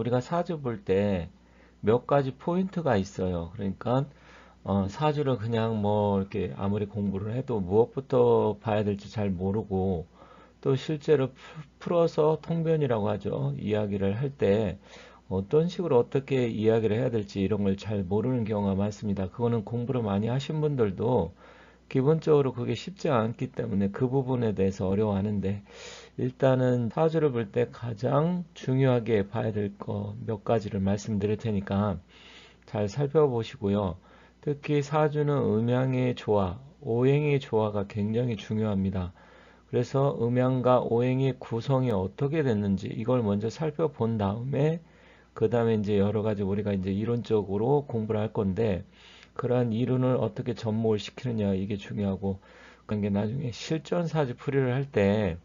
우리가 사주 볼 때 몇 가지 포인트가 있어요. 그러니까 사주를 그냥 뭐 이렇게 아무리 공부를 해도 무엇부터 봐야 될지 잘 모르고 또 실제로 풀어서 통변이라고 하죠. 이야기를 할 때 어떤 식으로 어떻게 이야기를 해야 될지 이런 걸 잘 모르는 경우가 많습니다. 그거는 공부를 많이 하신 분들도 기본적으로 그게 쉽지 않기 때문에 그 부분에 대해서 어려워하는데, 일단은 사주를 볼 때 가장 중요하게 봐야 될 거 몇 가지를 말씀드릴 테니까 잘 살펴보시고요. 특히 사주는 음양의 조화, 오행의 조화가 굉장히 중요합니다. 그래서 음양과 오행의 구성이 어떻게 됐는지 이걸 먼저 살펴본 다음에 그 다음에 이제 여러 가지 우리가 이제 이론적으로 공부를 할 건데, 그러한 이론을 어떻게 접목을 시키느냐 이게 중요하고, 그런 게 나중에 실전 사주 풀이를 할 때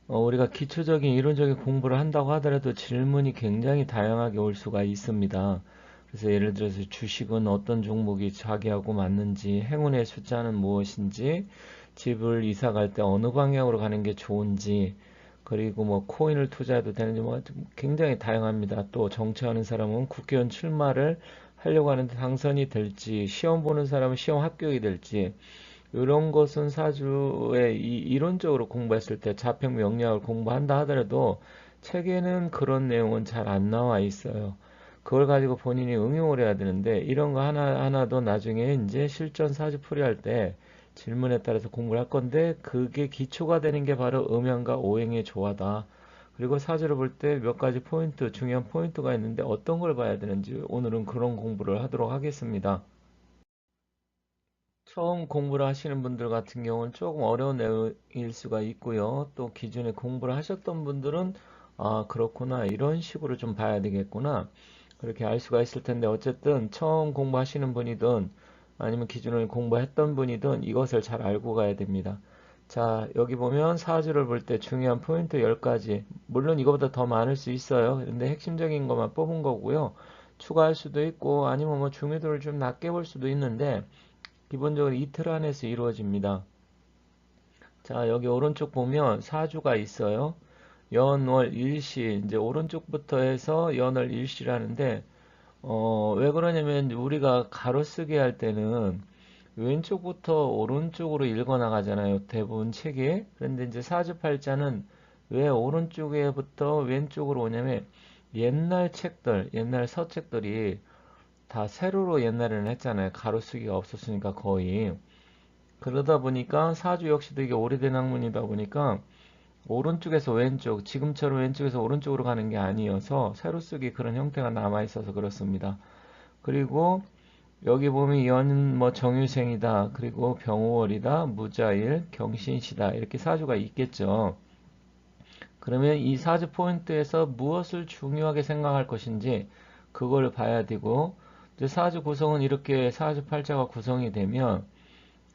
우리가 기초적인 이론적인 공부를 한다고 하더라도 질문이 굉장히 다양하게 올 수가 있습니다. 그래서 예를 들어서 주식은 어떤 종목이 자기하고 맞는지, 행운의 숫자는 무엇인지, 집을 이사 갈 때 어느 방향으로 가는 게 좋은지, 그리고 뭐 코인을 투자해도 되는지 뭐 굉장히 다양합니다. 또 정치하는 사람은 국회의원 출마를 하려고 하는데 당선이 될지, 시험 보는 사람은 시험 합격이 될지, 이런 것은 사주에 이론적으로 공부했을 때 자평 명리학을 공부한다 하더라도 책에는 그런 내용은 잘 안 나와 있어요. 그걸 가지고 본인이 응용을 해야 되는데, 이런 거 하나하나도 나중에 이제 실전 사주 풀이할 때 질문에 따라서 공부를 할 건데, 그게 기초가 되는 게 바로 음양과 오행의 조화다. 그리고 사주를 볼 때 몇 가지 포인트, 중요한 포인트가 있는데 어떤 걸 봐야 되는지 오늘은 그런 공부를 하도록 하겠습니다. 처음 공부를 하시는 분들 같은 경우는 조금 어려운 내용일 수가 있고요. 또 기존에 공부를 하셨던 분들은 아, 그렇구나. 이런 식으로 좀 봐야 되겠구나. 그렇게 알 수가 있을 텐데, 어쨌든 처음 공부하시는 분이든 아니면 기존에 공부했던 분이든 이것을 잘 알고 가야 됩니다. 자, 여기 보면 사주를 볼 때 중요한 포인트 10가지. 물론 이거보다 더 많을 수 있어요. 근데 핵심적인 것만 뽑은 거고요. 추가할 수도 있고 아니면 뭐 중요도를 좀 낮게 볼 수도 있는데, 기본적으로 이틀 안에서 이루어집니다. 자, 여기 오른쪽 보면 사주가 있어요. 연월 일시, 이제 오른쪽부터 해서 연월 일시라는데, 왜 그러냐면 우리가 가로쓰기 할 때는 왼쪽부터 오른쪽으로 읽어 나가잖아요. 대부분 책에. 그런데 이제 사주팔자는 왜 오른쪽에부터 왼쪽으로 오냐면, 옛날 책들, 옛날 서책들이 다 세로로 옛날에는 했잖아요. 가로쓰기가 없었으니까 거의. 그러다 보니까 사주 역시도 이게 오래된 학문이다 보니까 오른쪽에서 왼쪽, 지금처럼 왼쪽에서 오른쪽으로 가는 게 아니어서 세로 쓰기 그런 형태가 남아 있어서 그렇습니다. 그리고 여기 보면 연 뭐 정유생이다, 그리고 병오월이다, 무자일, 경신시다 이렇게 사주가 있겠죠. 그러면 이 사주 포인트에서 무엇을 중요하게 생각할 것인지 그걸 봐야 되고, 사주 구성은 이렇게 사주 팔자가 구성이 되면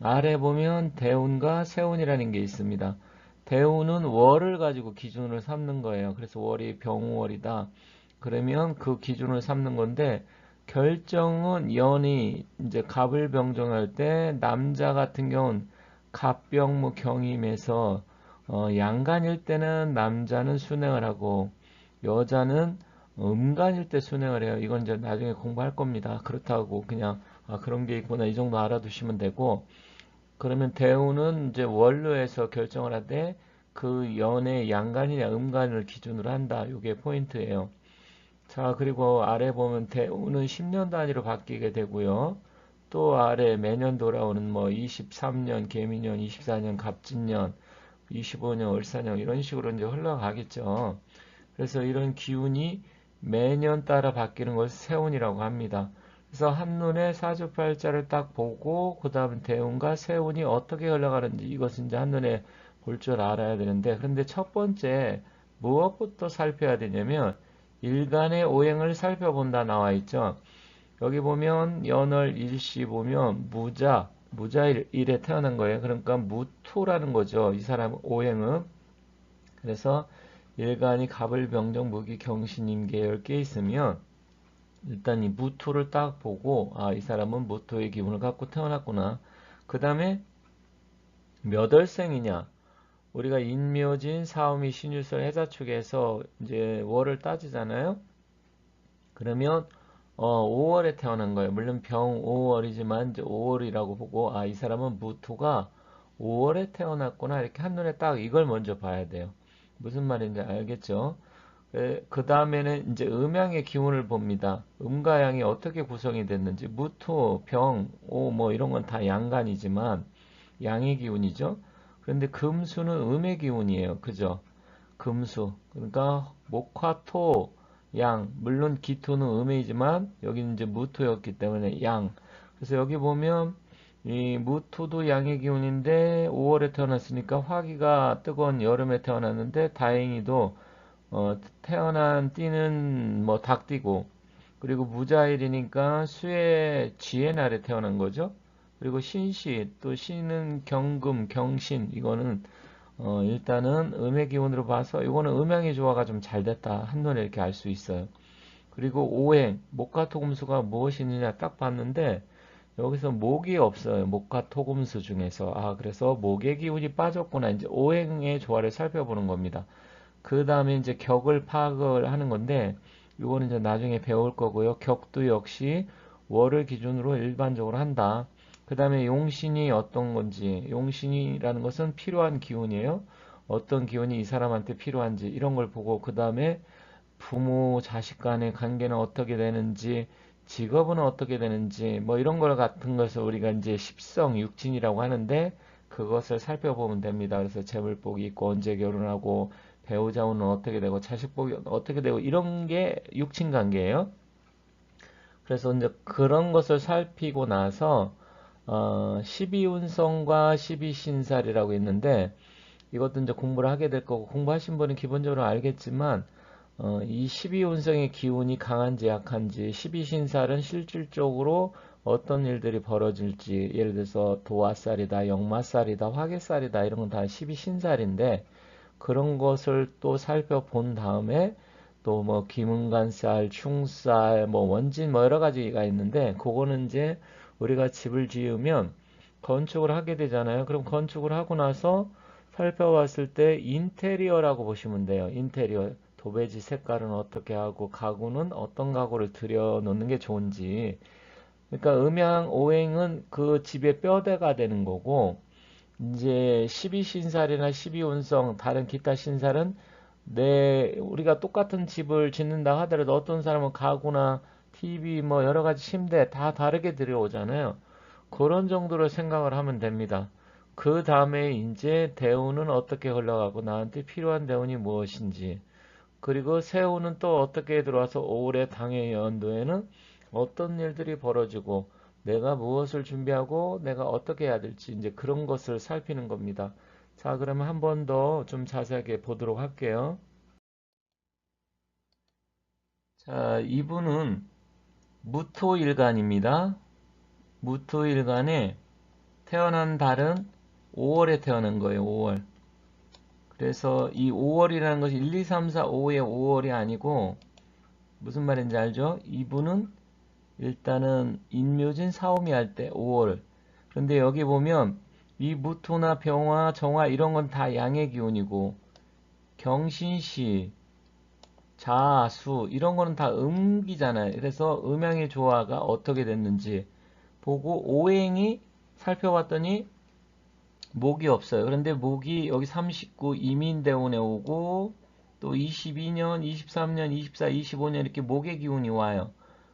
아래 보면 대운과 세운이라는 게 있습니다. 대운은 월을 가지고 기준으로 삼는 거예요. 그래서 월이 병월이다. 그러면 그 기준으로 삼는 건데, 결정은 연이 이제 갑을 병정할 때 남자 같은 경우는 갑병무 경임에서 양간일 때는 남자는 순행을 하고 여자는 음간일 때 순행을 해요. 이건 이제 나중에 공부할 겁니다. 그렇다고 그냥 아, 그런 게 있구나 이 정도 알아두시면 되고, 그러면 대우는 이제 원로에서 결정을 하되 그 연의 양간이냐 음간을 기준으로 한다. 이게 포인트예요. 자, 그리고 아래 보면 대우는 10년 단위로 바뀌게 되고요. 또 아래 매년 돌아오는 뭐 23년 개미년, 24년 갑진년, 25년 을사년 이런 식으로 이제 흘러가겠죠. 그래서 이런 기운이 매년 따라 바뀌는 것을 세운이라고 합니다. 그래서 한눈에 사주팔자를 딱 보고 그 다음 대운과 세운이 어떻게 흘러가는지 이것은 이제 한눈에 볼 줄 알아야 되는데, 그런데 첫 번째 무엇부터 살펴야 되냐면 일간의 오행을 살펴본다 나와 있죠. 여기 보면 연월 일시 보면 무자일에 태어난 거예요. 그러니까 무토라는 거죠. 이 사람 오행은. 그래서 일간이 갑을 병정 무기 경신 임계열 게 있으면 일단 이 무토를 딱 보고 아, 이 사람은 무토의 기운을 갖고 태어났구나. 그 다음에 몇 월생이냐, 우리가 인묘진 사오미 신유설 해자축에서 이제 월을 따지잖아요. 그러면 5월에 태어난 거예요. 물론 병 5월이지만 이제 5월이라고 보고 아, 이 사람은 무토가 5월에 태어났구나 이렇게 한눈에 딱 이걸 먼저 봐야 돼요. 무슨 말인지 알겠죠? 그 다음에는 이제 음양의 기운을 봅니다. 음과 양이 어떻게 구성이 됐는지 무토, 병, 오 뭐 이런 건 다 양간이지만 양의 기운이죠. 그런데 금수는 음의 기운이에요. 그죠? 금수. 그러니까 목화토, 양. 물론 기토는 음이지만 여기는 이제 무토였기 때문에 양. 그래서 여기 보면 이 무토도 양의 기운인데 5월에 태어났으니까 화기가 뜨거운 여름에 태어났는데 다행히도 태어난 띠는 뭐 닭띠고 그리고 무자일이니까 수의 지의 날에 태어난 거죠. 그리고 신시 또 신은 경금, 경신 이거는 일단은 음의 기운으로 봐서 이거는 음양의 조화가 좀 잘 됐다 한눈에 이렇게 알 수 있어요. 그리고 오행 목화토금수가 무엇이느냐 딱 봤는데 여기서 목이 없어요. 목화토금수 중에서 그래서 목의 기운이 빠졌구나 이제 오행의 조화를 살펴보는 겁니다. 그 다음에 이제 격을 파악을 하는 건데 이거는 이제 나중에 배울 거고요. 격도 역시 월을 기준으로 일반적으로 한다. 그 다음에 용신이 어떤 건지 용신이라는 것은 필요한 기운이에요. 어떤 기운이 이 사람한테 필요한지 이런 걸 보고 그 다음에 부모 자식 간의 관계는 어떻게 되는지 직업은 어떻게 되는지 뭐 이런 걸 같은 것을 우리가 이제 십성 육진이라고 하는데 그것을 살펴보면 됩니다. 그래서 재물복이 있고 언제 결혼하고 배우자 운은 어떻게 되고 자식복이 어떻게 되고 이런 게 육친 관계예요. 그래서 이제 그런 것을 살피고 나서 12운성과 12신살이라고 있는데 이것도 이제 공부를 하게 될 거고 공부하신 분은 기본적으로 알겠지만 이 12운성의 기운이 강한지 약한지 12신살은 실질적으로 어떤 일들이 벌어질지 예를 들어서 도화살이다, 역마살이다, 화개살이다 이런 건 다 12신살인데 그런 것을 또 살펴본 다음에 또 뭐 김은간살, 충살, 뭐 원진 뭐 여러 가지가 있는데 그거는 이제 우리가 집을 지으면 건축을 하게 되잖아요. 그럼 건축을 하고 나서 살펴봤을 때 인테리어라고 보시면 돼요. 인테리어. 도배지 색깔은 어떻게 하고 가구는 어떤 가구를 들여 놓는 게 좋은지. 그러니까 음양 오행은 그 집의 뼈대가 되는 거고 이제 12신살이나 12운성 다른 기타 신살은 우리가 똑같은 집을 짓는다 하더라도 어떤 사람은 가구나 TV 뭐 여러 가지 침대 다 다르게 들여오잖아요. 그런 정도로 생각을 하면 됩니다. 그 다음에 이제 대운은 어떻게 흘러가고 나한테 필요한 대운이 무엇인지 그리고 새우는 또 어떻게 들어와서 올해 당해 연도에는 어떤 일들이 벌어지고 내가 무엇을 준비하고 내가 어떻게 해야 될지 이제 그런 것을 살피는 겁니다. 자, 그러면 한 번 더 좀 자세하게 보도록 할게요. 자, 이분은 무토일간입니다. 무토일간에 태어난 달은 5월에 태어난 거예요. 5월. 그래서 이 5월이라는 것이 1, 2, 3, 4, 5의 5월이 아니고 무슨 말인지 알죠? 이분은 일단은 인묘진 사오미 할 때 5월. 그런데 여기 보면 이 무토나 병화, 정화 이런 건 다 양의 기운이고 경신시, 자수 이런 거는 다 음기잖아요. 그래서 음양의 조화가 어떻게 됐는지 보고 오행이 살펴봤더니 목이 없어요. 그런데 목이 여기 39 이민대운에 오고 또 22년, 23년, 24, 25년 이렇게 목의 기운이 와요.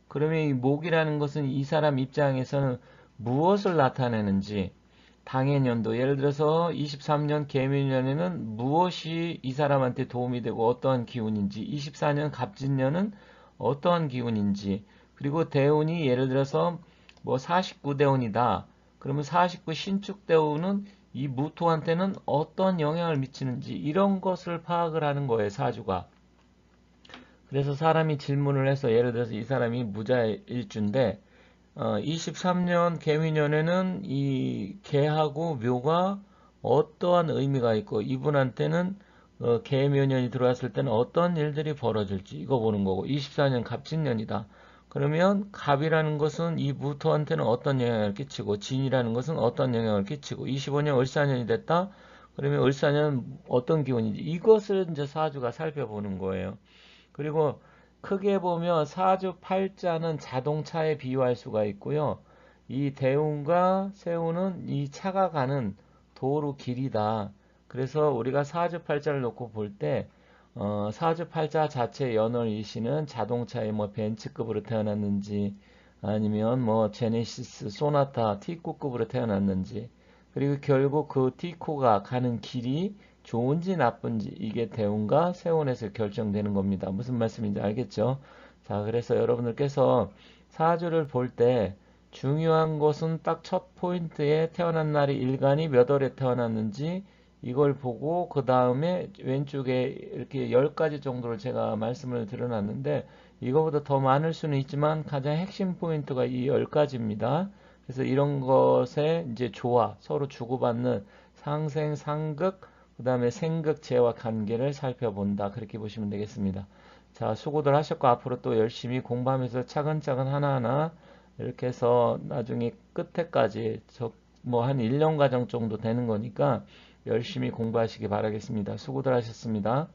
그러면 이 목이라는 것은 이 사람 입장에서는 무엇을 나타내는지 당해년도 예를 들어서 23년 개미년에는 무엇이 이 사람한테 도움이 되고 어떠한 기운인지 24년 갑진년은 어떠한 기운인지 그리고 대운이 예를 들어서 뭐 49대운이다. 그러면 49 신축대운은 이 무토한테는 어떤 영향을 미치는지 이런 것을 파악을 하는 거예요, 사주가. 그래서 사람이 질문을 해서 예를 들어서 이 사람이 무자일주인데 23년 개미년에는 이 개하고 묘가 어떠한 의미가 있고 이분한테는 개묘년이 들어왔을 때는 어떤 일들이 벌어질지 이거 보는 거고 24년 갑진년이다. 그러면 갑이라는 것은 이 무토한테는 어떤 영향을 끼치고 진이라는 것은 어떤 영향을 끼치고 25년 을사년이 됐다. 그러면 을사년 어떤 기운인지 이것을 이제 사주가 살펴보는 거예요. 그리고 크게 보면 사주팔자는 자동차에 비유할 수가 있고요. 이 대운과 세운은 이 차가 가는 도로 길이다. 그래서 우리가 사주팔자를 놓고 볼 때, 사주팔자 자체 연월일시는 자동차의 뭐 벤츠급으로 태어났는지, 아니면 뭐 제네시스, 소나타, 티코급으로 태어났는지, 그리고 결국 그 티코가 가는 길이 좋은지 나쁜지 이게 대운과 세운에서 결정되는 겁니다. 무슨 말씀인지 알겠죠? 자, 그래서 여러분들께서 사주를 볼 때 중요한 것은 딱 첫 포인트에 태어난 날이 일간이 몇 월에 태어났는지 이걸 보고 그 다음에 왼쪽에 이렇게 10가지 정도를 제가 말씀을 드려놨는데 이거보다 더 많을 수는 있지만 가장 핵심 포인트가 이 10가지입니다. 그래서 이런 것에 이제 조화, 서로 주고받는 상생, 상극, 그 다음에 생극제와 관계를 살펴본다. 그렇게 보시면 되겠습니다. 자, 수고들 하셨고 앞으로 또 열심히 공부하면서 차근차근 하나하나 이렇게 해서 나중에 끝에까지 뭐 한 1년 과정 정도 되는 거니까 열심히 공부하시기 바라겠습니다. 수고들 하셨습니다.